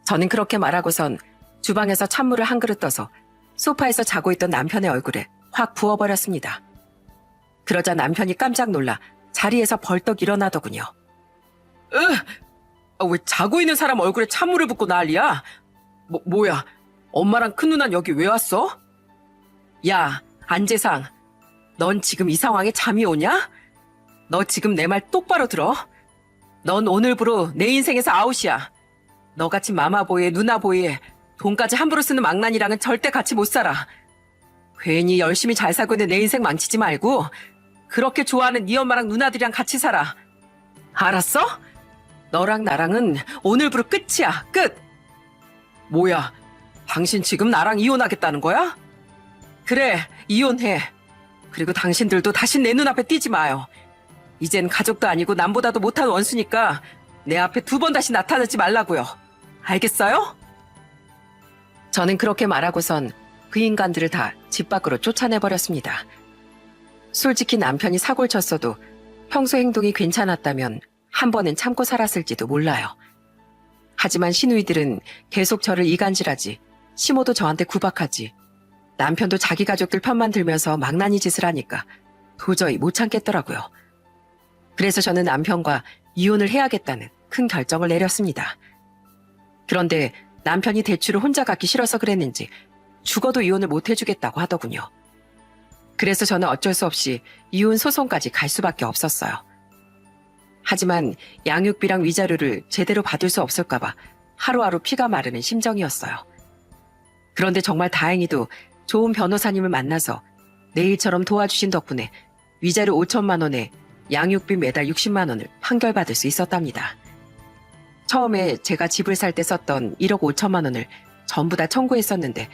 저는 그렇게 말하고선 주방에서 찬물을 한 그릇 떠서 소파에서 자고 있던 남편의 얼굴에 확 부어버렸습니다. 그러자 남편이 깜짝 놀라 자리에서 벌떡 일어나더군요. 왜 자고 있는 사람 얼굴에 찬물을 붓고 난리야? 뭐야? 엄마랑 큰 누나는 여기 왜 왔어? 야, 안재상, 넌 지금 이 상황에 잠이 오냐? 너 지금 내 말 똑바로 들어. 넌 오늘부로 내 인생에서 아웃이야. 너같이 마마보이에 누나보이에 돈까지 함부로 쓰는 망나니랑은 절대 같이 못 살아. 괜히 열심히 잘 살고 있는 내 인생 망치지 말고 그렇게 좋아하는 네 엄마랑 누나들이랑 같이 살아. 알았어? 너랑 나랑은 오늘부로 끝이야. 끝! 뭐야, 당신 지금 나랑 이혼하겠다는 거야? 그래, 이혼해. 그리고 당신들도 다시 내 눈앞에 띄지 마요. 이젠 가족도 아니고 남보다도 못한 원수니까 내 앞에 두 번 다시 나타나지 말라고요. 알겠어요? 저는 그렇게 말하고선 그 인간들을 다 집 밖으로 쫓아내버렸습니다. 솔직히 남편이 사고를 쳤어도 평소 행동이 괜찮았다면 한 번은 참고 살았을지도 몰라요. 하지만 시누이들은 계속 저를 이간질하지, 시모도 저한테 구박하지, 남편도 자기 가족들 편만 들면서 망나니 짓을 하니까 도저히 못 참겠더라고요. 그래서 저는 남편과 이혼을 해야겠다는 큰 결정을 내렸습니다. 그런데 남편이 대출을 혼자 갚기 싫어서 그랬는지 죽어도 이혼을 못 해주겠다고 하더군요. 그래서 저는 어쩔 수 없이 이혼 소송까지 갈 수밖에 없었어요. 하지만 양육비랑 위자료를 제대로 받을 수 없을까봐 하루하루 피가 마르는 심정이었어요. 그런데 정말 다행히도 좋은 변호사님을 만나서 내일처럼 도와주신 덕분에 위자료 5천만 원에 양육비 매달 60만 원을 판결받을 수 있었답니다. 처음에 제가 집을 살 때 썼던 1억 5천만 원을 전부 다 청구했었는데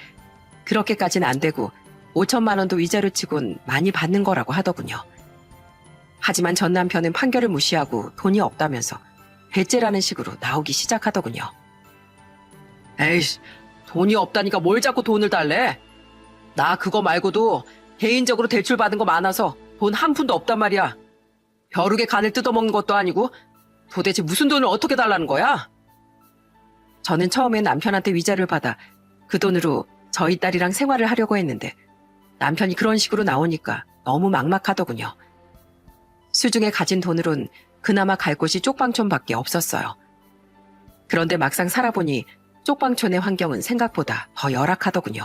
그렇게까지는 안 되고 5천만 원도 위자료 치곤 많이 받는 거라고 하더군요. 하지만 전 남편은 판결을 무시하고 돈이 없다면서 배째라는 식으로 나오기 시작하더군요. 에이씨, 돈이 없다니까 뭘 자꾸 돈을 달래? 나 그거 말고도 개인적으로 대출 받은 거 많아서 돈 한 푼도 없단 말이야. 벼룩의 간을 뜯어먹는 것도 아니고 도대체 무슨 돈을 어떻게 달라는 거야? 저는 처음엔 남편한테 위자료를 받아 그 돈으로 저희 딸이랑 생활을 하려고 했는데 남편이 그런 식으로 나오니까 너무 막막하더군요. 수중에 가진 돈으론 그나마 갈 곳이 쪽방촌밖에 없었어요. 그런데 막상 살아보니 쪽방촌의 환경은 생각보다 더 열악하더군요.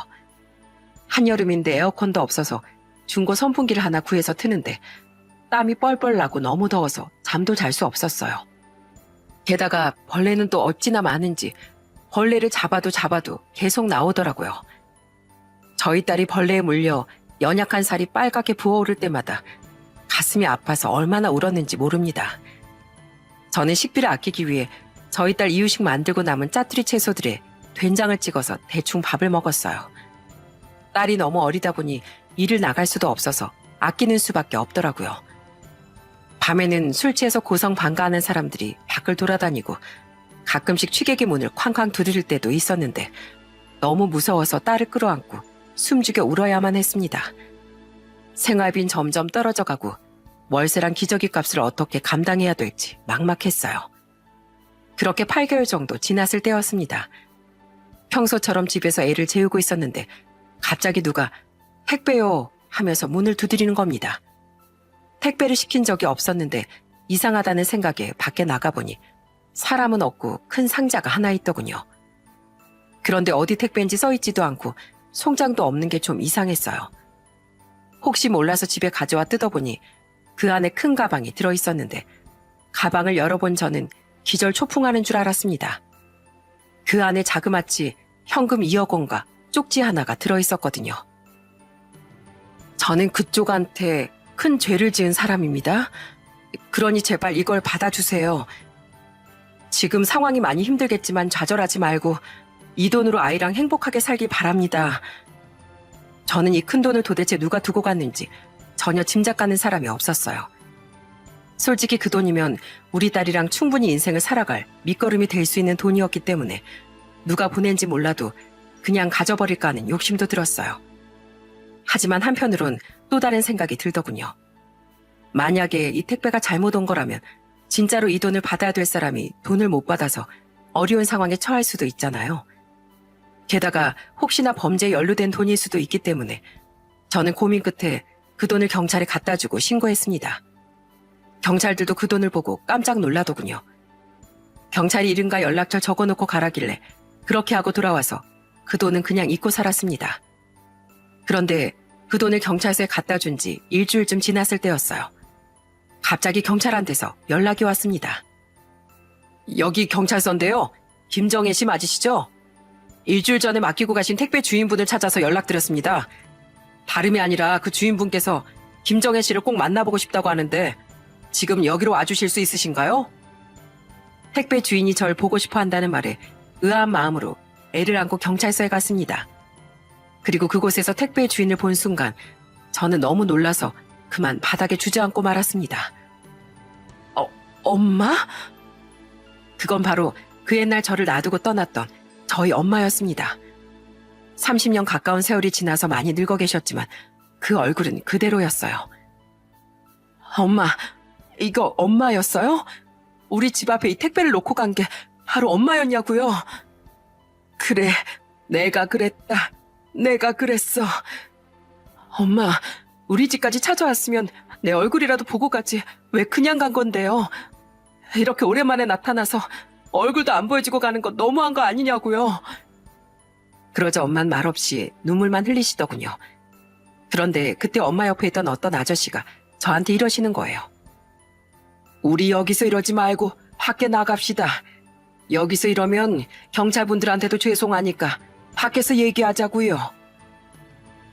한여름인데 에어컨도 없어서 중고 선풍기를 하나 구해서 트는데 땀이 뻘뻘 나고 너무 더워서 잠도 잘 수 없었어요. 게다가 벌레는 또 어찌나 많은지 벌레를 잡아도 계속 나오더라고요. 저희 딸이 벌레에 물려 연약한 살이 빨갛게 부어오를 때마다 가슴이 아파서 얼마나 울었는지 모릅니다. 저는 식비를 아끼기 위해 저희 딸 이유식 만들고 남은 짜투리 채소들에 된장을 찍어서 대충 밥을 먹었어요. 딸이 너무 어리다 보니 일을 나갈 수도 없어서 아끼는 수밖에 없더라고요. 밤에는 술 취해서 고성방가하는 사람들이 밖을 돌아다니고 가끔씩 취객의 문을 쾅쾅 두드릴 때도 있었는데 너무 무서워서 딸을 끌어안고 숨죽여 울어야만 했습니다. 생활비는 점점 떨어져가고 월세랑 기저귀 값을 어떻게 감당해야 될지 막막했어요. 그렇게 8개월 정도 지났을 때였습니다. 평소처럼 집에서 애를 재우고 있었는데 갑자기 누가 택배요 하면서 문을 두드리는 겁니다. 택배를 시킨 적이 없었는데 이상하다는 생각에 밖에 나가보니 사람은 없고 큰 상자가 하나 있더군요. 그런데 어디 택배인지 써있지도 않고 송장도 없는 게 좀 이상했어요. 혹시 몰라서 집에 가져와 뜯어보니 그 안에 큰 가방이 들어있었는데 가방을 열어본 저는 기절 초풍하는 줄 알았습니다. 그 안에 자그마치 현금 2억 원과 쪽지 하나가 들어있었거든요. 저는 그쪽한테 큰 죄를 지은 사람입니다. 그러니 제발 이걸 받아주세요. 지금 상황이 많이 힘들겠지만 좌절하지 말고 이 돈으로 아이랑 행복하게 살기 바랍니다. 저는 이 큰 돈을 도대체 누가 두고 갔는지 전혀 짐작 가는 사람이 없었어요. 솔직히 그 돈이면 우리 딸이랑 충분히 인생을 살아갈 밑거름이 될 수 있는 돈이었기 때문에 누가 보낸지 몰라도 그냥 가져버릴까 하는 욕심도 들었어요. 하지만 한편으론 또 다른 생각이 들더군요. 만약에 이 택배가 잘못 온 거라면 진짜로 이 돈을 받아야 될 사람이 돈을 못 받아서 어려운 상황에 처할 수도 있잖아요. 게다가 혹시나 범죄에 연루된 돈일 수도 있기 때문에 저는 고민 끝에 그 돈을 경찰에 갖다 주고 신고했습니다. 경찰들도 그 돈을 보고 깜짝 놀라더군요. 경찰이 이름과 연락처 적어놓고 가라길래 그렇게 하고 돌아와서 그 돈은 그냥 잊고 살았습니다. 그런데 그 돈을 경찰서에 갖다 준 지 일주일쯤 지났을 때였어요. 갑자기 경찰한테서 연락이 왔습니다. 여기 경찰서인데요. 김정혜 씨 맞으시죠? 일주일 전에 맡기고 가신 택배 주인분을 찾아서 연락드렸습니다. 다름이 아니라 그 주인분께서 김정혜 씨를 꼭 만나보고 싶다고 하는데 지금 여기로 와주실 수 있으신가요? 택배 주인이 절 보고 싶어 한다는 말에 의아한 마음으로 애를 안고 경찰서에 갔습니다. 그리고 그곳에서 택배 주인을 본 순간 저는 너무 놀라서 그만 바닥에 주저앉고 말았습니다. 엄마? 그건 바로 그 옛날 저를 놔두고 떠났던 저희 엄마였습니다. 30년 가까운 세월이 지나서 많이 늙어 계셨지만 그 얼굴은 그대로였어요. 엄마, 이거 엄마였어요? 우리 집 앞에 이 택배를 놓고 간 게 바로 엄마였냐고요? 그래, 내가 그랬다. 내가 그랬어. 엄마, 우리 집까지 찾아왔으면 내 얼굴이라도 보고 가지. 왜 그냥 간 건데요? 이렇게 오랜만에 나타나서 얼굴도 안 보여주고 가는 건 너무한 거 아니냐고요? 그러자 엄만 말없이 눈물만 흘리시더군요. 그런데 그때 엄마 옆에 있던 어떤 아저씨가 저한테 이러시는 거예요. 우리 여기서 이러지 말고 밖에 나갑시다. 여기서 이러면 경찰분들한테도 죄송하니까 밖에서 얘기하자고요.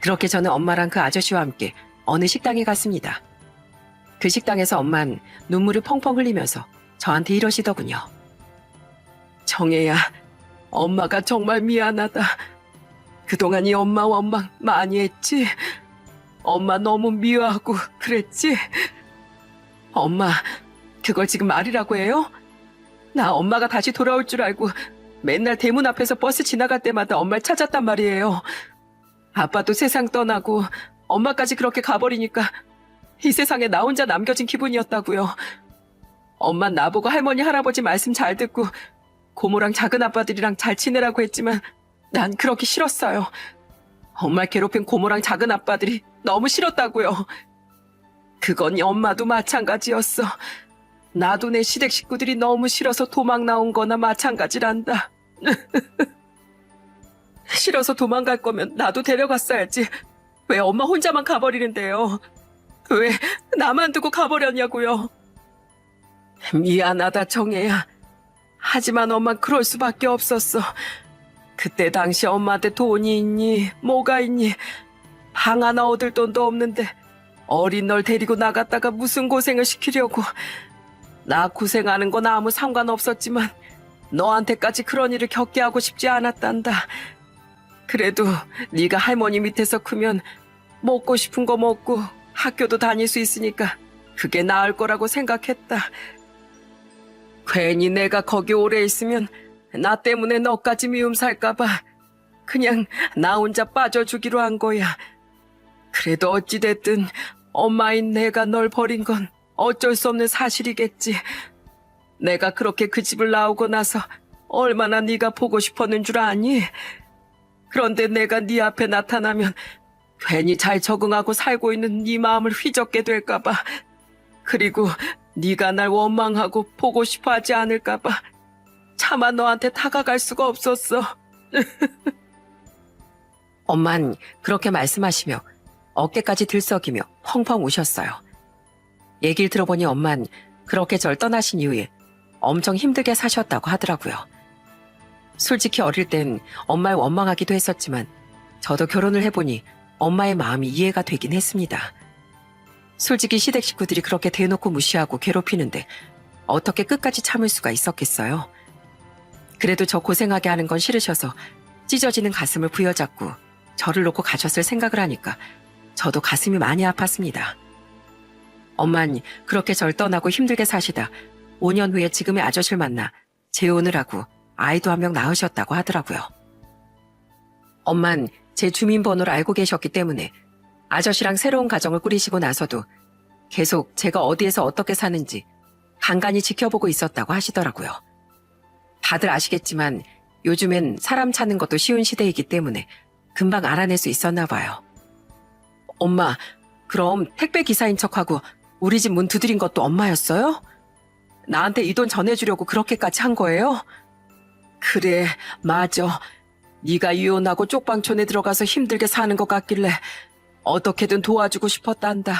그렇게 저는 엄마랑 그 아저씨와 함께 어느 식당에 갔습니다. 그 식당에서 엄만 눈물을 펑펑 흘리면서 저한테 이러시더군요. 정혜야, 엄마가 정말 미안하다. 그동안 이 엄마 원망 많이 했지? 엄마 너무 미워하고 그랬지? 엄마, 그걸 지금 말이라고 해요? 나 엄마가 다시 돌아올 줄 알고 맨날 대문 앞에서 버스 지나갈 때마다 엄마를 찾았단 말이에요. 아빠도 세상 떠나고 엄마까지 그렇게 가버리니까 이 세상에 나 혼자 남겨진 기분이었다고요. 엄마 나보고 할머니 할아버지 말씀 잘 듣고 고모랑 작은 아빠들이랑 잘 지내라고 했지만 난 그렇게 싫었어요. 엄마를 괴롭힌 고모랑 작은 아빠들이 너무 싫었다고요. 그건 엄마도 마찬가지였어. 나도 내 시댁 식구들이 너무 싫어서 도망 나온 거나 마찬가지란다. 싫어서 도망갈 거면 나도 데려갔어야지. 왜 엄마 혼자만 가버리는데요? 왜 나만 두고 가버렸냐고요? 미안하다, 정혜야. 하지만 엄만 그럴 수밖에 없었어. 그때 당시 엄마한테 돈이 있니? 뭐가 있니? 방 하나 얻을 돈도 없는데 어린 널 데리고 나갔다가 무슨 고생을 시키려고. 나 고생하는 건 아무 상관없었지만 너한테까지 그런 일을 겪게 하고 싶지 않았단다. 그래도 네가 할머니 밑에서 크면 먹고 싶은 거 먹고 학교도 다닐 수 있으니까 그게 나을 거라고 생각했다. 괜히 내가 거기 오래 있으면 나 때문에 너까지 미움 살까봐 그냥 나 혼자 빠져주기로 한 거야. 그래도 어찌됐든 엄마인 내가 널 버린 건 어쩔 수 없는 사실이겠지. 내가 그렇게 그 집을 나오고 나서 얼마나 네가 보고 싶었는 줄 아니? 그런데 내가 네 앞에 나타나면 괜히 잘 적응하고 살고 있는 네 마음을 휘젓게 될까봐, 그리고 네가 날 원망하고 보고 싶어 하지 않을까봐 차마 너한테 다가갈 수가 없었어. 엄만 그렇게 말씀하시며 어깨까지 들썩이며 펑펑 우셨어요. 얘기를 들어보니 엄만 그렇게 절 떠나신 이후에 엄청 힘들게 사셨다고 하더라고요. 솔직히 어릴 땐 엄마를 원망하기도 했었지만 저도 결혼을 해보니 엄마의 마음이 이해가 되긴 했습니다. 솔직히 시댁 식구들이 그렇게 대놓고 무시하고 괴롭히는데 어떻게 끝까지 참을 수가 있었겠어요. 그래도 저 고생하게 하는 건 싫으셔서 찢어지는 가슴을 부여잡고 저를 놓고 가셨을 생각을 하니까 저도 가슴이 많이 아팠습니다. 엄만 그렇게 절 떠나고 힘들게 사시다 5년 후에 지금의 아저씨를 만나 재혼을 하고 아이도 한 명 낳으셨다고 하더라고요. 엄만 제 주민번호를 알고 계셨기 때문에 아저씨랑 새로운 가정을 꾸리시고 나서도 계속 제가 어디에서 어떻게 사는지 간간히 지켜보고 있었다고 하시더라고요. 다들 아시겠지만 요즘엔 사람 찾는 것도 쉬운 시대이기 때문에 금방 알아낼 수 있었나 봐요. 엄마, 그럼 택배 기사인 척하고 우리 집 문 두드린 것도 엄마였어요? 나한테 이 돈 전해주려고 그렇게까지 한 거예요? 그래, 맞아. 네가 이혼하고 쪽방촌에 들어가서 힘들게 사는 것 같길래 어떻게든 도와주고 싶었단다.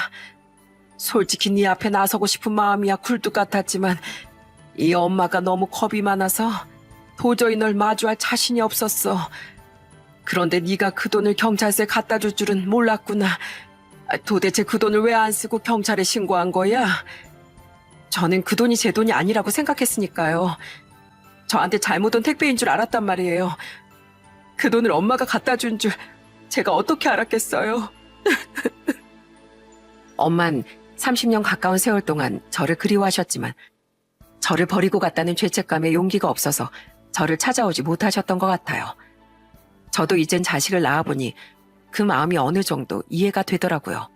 솔직히 네 앞에 나서고 싶은 마음이야 굴뚝 같았지만 이 엄마가 너무 겁이 많아서 도저히 널 마주할 자신이 없었어. 그런데 네가 그 돈을 경찰서에 갖다 줄 줄은 몰랐구나. 도대체 그 돈을 왜 안 쓰고 경찰에 신고한 거야? 저는 그 돈이 제 돈이 아니라고 생각했으니까요. 저한테 잘못 온 택배인 줄 알았단 말이에요. 그 돈을 엄마가 갖다 준 줄 제가 어떻게 알았겠어요. 엄만 30년 가까운 세월 동안 저를 그리워하셨지만 저를 버리고 갔다는 죄책감에 용기가 없어서 저를 찾아오지 못하셨던 것 같아요. 저도 이젠 자식을 낳아보니 그 마음이 어느 정도 이해가 되더라고요.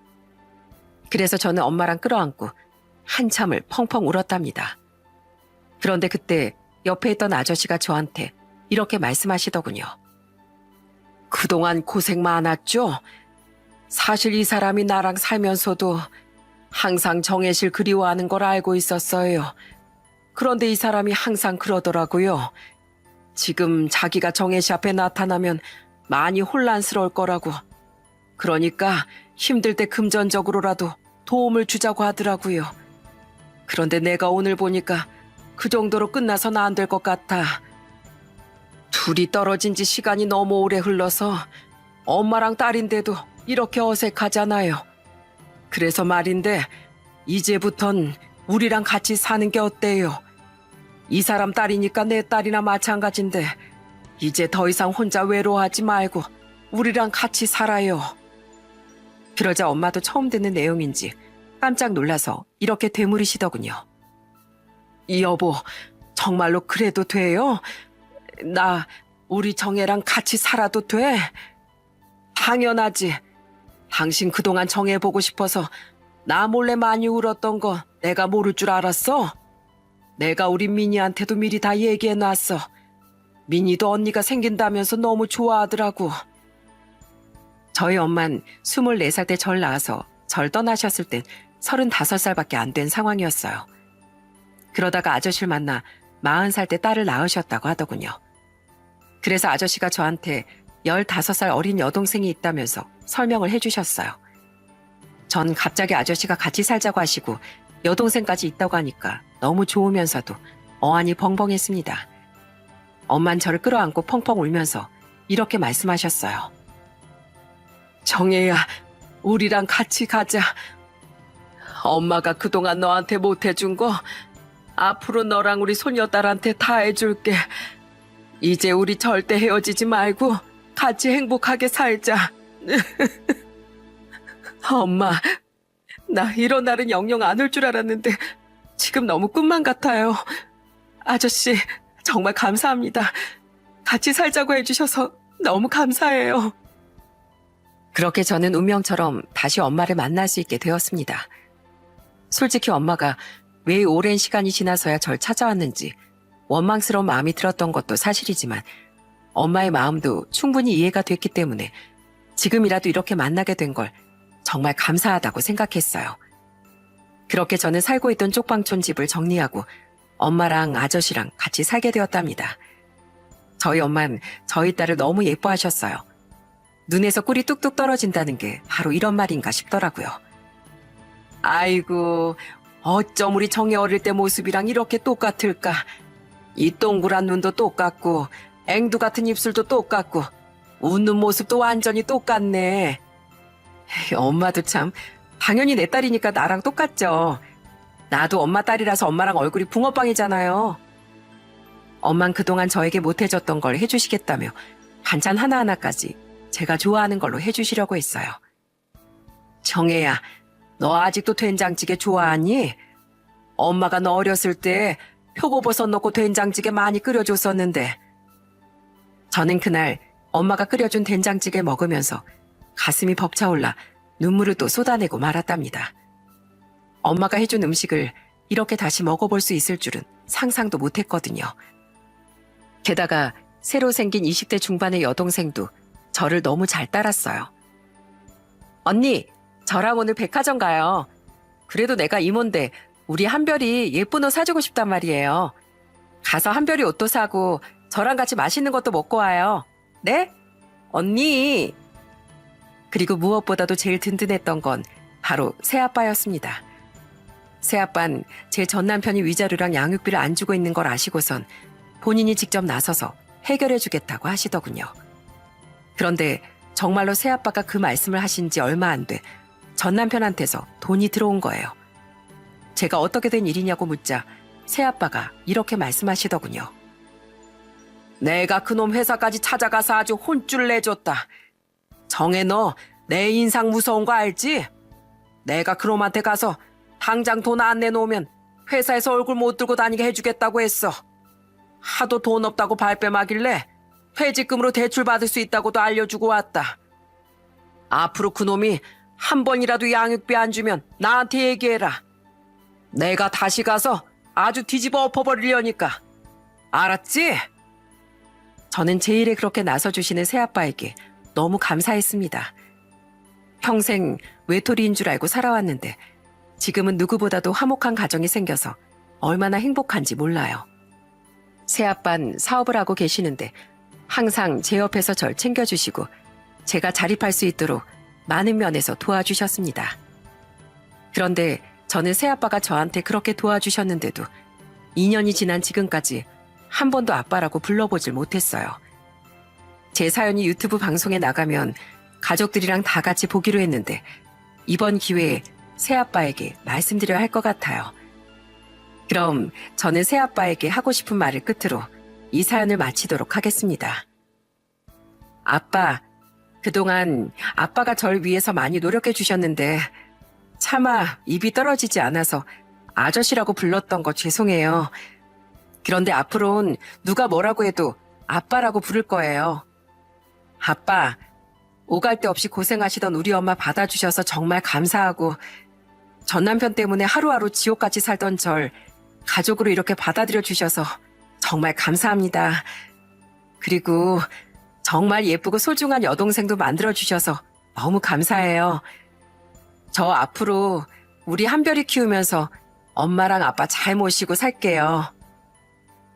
그래서 저는 엄마랑 끌어안고 한참을 펑펑 울었답니다. 그런데 그때 옆에 있던 아저씨가 저한테 이렇게 말씀하시더군요. 그동안 고생 많았죠? 사실 이 사람이 나랑 살면서도 항상 정혜실 그리워하는 걸 알고 있었어요. 그런데 이 사람이 항상 그러더라고요. 지금 자기가 정혜씨 앞에 나타나면 많이 혼란스러울 거라고. 그러니까 힘들 때 금전적으로라도 도움을 주자고 하더라고요. 그런데 내가 오늘 보니까 그 정도로 끝나서는 안 될 것 같아. 둘이 떨어진 지 시간이 너무 오래 흘러서 엄마랑 딸인데도 이렇게 어색하잖아요. 그래서 말인데 이제부턴 우리랑 같이 사는 게 어때요? 이 사람 딸이니까 내 딸이나 마찬가지인데 이제 더 이상 혼자 외로워하지 말고 우리랑 같이 살아요. 그러자 엄마도 처음 듣는 내용인지 깜짝 놀라서 이렇게 되물으시더군요. 여보, 정말로 그래도 돼요? 나 우리 정혜랑 같이 살아도 돼? 당연하지. 당신 그동안 정혜 보고 싶어서 나 몰래 많이 울었던 거 내가 모를 줄 알았어? 내가 우리 미니한테도 미리 다 얘기해놨어. 미니도 언니가 생긴다면서 너무 좋아하더라고. 저희 엄만 24살 때 절 낳아서 절 떠나셨을 땐 35살밖에 안 된 상황이었어요. 그러다가 아저씨를 만나 40살 때 딸을 낳으셨다고 하더군요. 그래서 아저씨가 저한테 15살 어린 여동생이 있다면서 설명을 해주셨어요. 전 갑자기 아저씨가 같이 살자고 하시고 여동생까지 있다고 하니까 너무 좋으면서도 어안이 벙벙했습니다. 엄만 저를 끌어안고 펑펑 울면서 이렇게 말씀하셨어요. 정혜야, 우리랑 같이 가자. 엄마가 그동안 너한테 못해준 거 앞으로 너랑 우리 손녀딸한테 다 해줄게. 이제 우리 절대 헤어지지 말고 같이 행복하게 살자. 엄마, 나 이런 날은 영영 안 올 줄 알았는데 지금 너무 꿈만 같아요. 아저씨, 정말 감사합니다. 같이 살자고 해주셔서 너무 감사해요. 그렇게 저는 운명처럼 다시 엄마를 만날 수 있게 되었습니다. 솔직히 엄마가 왜 오랜 시간이 지나서야 절 찾아왔는지 원망스러운 마음이 들었던 것도 사실이지만 엄마의 마음도 충분히 이해가 됐기 때문에 지금이라도 이렇게 만나게 된 걸 정말 감사하다고 생각했어요. 그렇게 저는 살고 있던 쪽방촌 집을 정리하고 엄마랑 아저씨랑 같이 살게 되었답니다. 저희 엄마는 저희 딸을 너무 예뻐하셨어요. 눈에서 꿀이 뚝뚝 떨어진다는 게 바로 이런 말인가 싶더라고요. 아이고, 어쩜 우리 정혜 어릴 때 모습이랑 이렇게 똑같을까. 이 동그란 눈도 똑같고 앵두 같은 입술도 똑같고 웃는 모습도 완전히 똑같네. 엄마도 참 당연히 내 딸이니까 나랑 똑같죠. 나도 엄마 딸이라서 엄마랑 얼굴이 붕어빵이잖아요. 엄만 그동안 저에게 못해줬던 걸 해주시겠다며 반찬 하나하나까지 제가 좋아하는 걸로 해주시려고 했어요. 정혜야, 너 아직도 된장찌개 좋아하니? 엄마가 너 어렸을 때 표고버섯 넣고 된장찌개 많이 끓여줬었는데. 저는 그날 엄마가 끓여준 된장찌개 먹으면서 가슴이 벅차올라 눈물을 또 쏟아내고 말았답니다. 엄마가 해준 음식을 이렇게 다시 먹어볼 수 있을 줄은 상상도 못했거든요. 게다가 새로 생긴 20대 중반의 여동생도 저를 너무 잘 따랐어요. 언니, 저랑 오늘 백화점 가요. 그래도 내가 이모인데 우리 한별이 예쁜 옷 사주고 싶단 말이에요. 가서 한별이 옷도 사고 저랑 같이 맛있는 것도 먹고 와요. 네? 언니! 그리고 무엇보다도 제일 든든했던 건 바로 새아빠였습니다. 새아빠는 제 전남편이 위자료랑 양육비를 안 주고 있는 걸 아시고선 본인이 직접 나서서 해결해주겠다고 하시더군요. 그런데 정말로 새아빠가 그 말씀을 하신 지 얼마 안 돼 전남편한테서 돈이 들어온 거예요. 제가 어떻게 된 일이냐고 묻자 새아빠가 이렇게 말씀하시더군요. 내가 그놈 회사까지 찾아가서 아주 혼쭐 내줬다. 정혜 너 내 인상 무서운 거 알지? 내가 그놈한테 가서 당장 돈 안 내놓으면 회사에서 얼굴 못 들고 다니게 해주겠다고 했어. 하도 돈 없다고 발뺌하길래 퇴직금으로 대출 받을 수 있다고도 알려주고 왔다. 앞으로 그놈이 한 번이라도 양육비 안 주면 나한테 얘기해라. 내가 다시 가서 아주 뒤집어 엎어버리려니까. 알았지? 저는 제 일에 그렇게 나서주시는 새아빠에게 너무 감사했습니다. 평생 외톨이인 줄 알고 살아왔는데 지금은 누구보다도 화목한 가정이 생겨서 얼마나 행복한지 몰라요. 새아빠는 사업을 하고 계시는데 항상 제 옆에서 절 챙겨주시고 제가 자립할 수 있도록 많은 면에서 도와주셨습니다. 그런데 저는 새아빠가 저한테 그렇게 도와주셨는데도 2년이 지난 지금까지 한 번도 아빠라고 불러보질 못했어요. 제 사연이 유튜브 방송에 나가면 가족들이랑 다 같이 보기로 했는데 이번 기회에 새아빠에게 말씀드려야 할 것 같아요. 그럼 저는 새아빠에게 하고 싶은 말을 끝으로 이 사연을 마치도록 하겠습니다. 아빠, 그동안 아빠가 절 위해서 많이 노력해 주셨는데 차마 입이 떨어지지 않아서 아저씨라고 불렀던 거 죄송해요. 그런데 앞으로는 누가 뭐라고 해도 아빠라고 부를 거예요. 아빠, 오갈 데 없이 고생하시던 우리 엄마 받아주셔서 정말 감사하고 전 남편 때문에 하루하루 지옥같이 살던 절 가족으로 이렇게 받아들여 주셔서 정말 감사합니다. 그리고 정말 예쁘고 소중한 여동생도 만들어 주셔서 너무 감사해요. 저 앞으로 우리 한별이 키우면서 엄마랑 아빠 잘 모시고 살게요.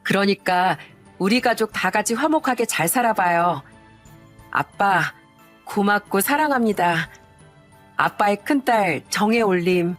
그러니까 우리 가족 다 같이 화목하게 잘 살아봐요. 아빠, 고맙고 사랑합니다. 아빠의 큰딸 정혜올림.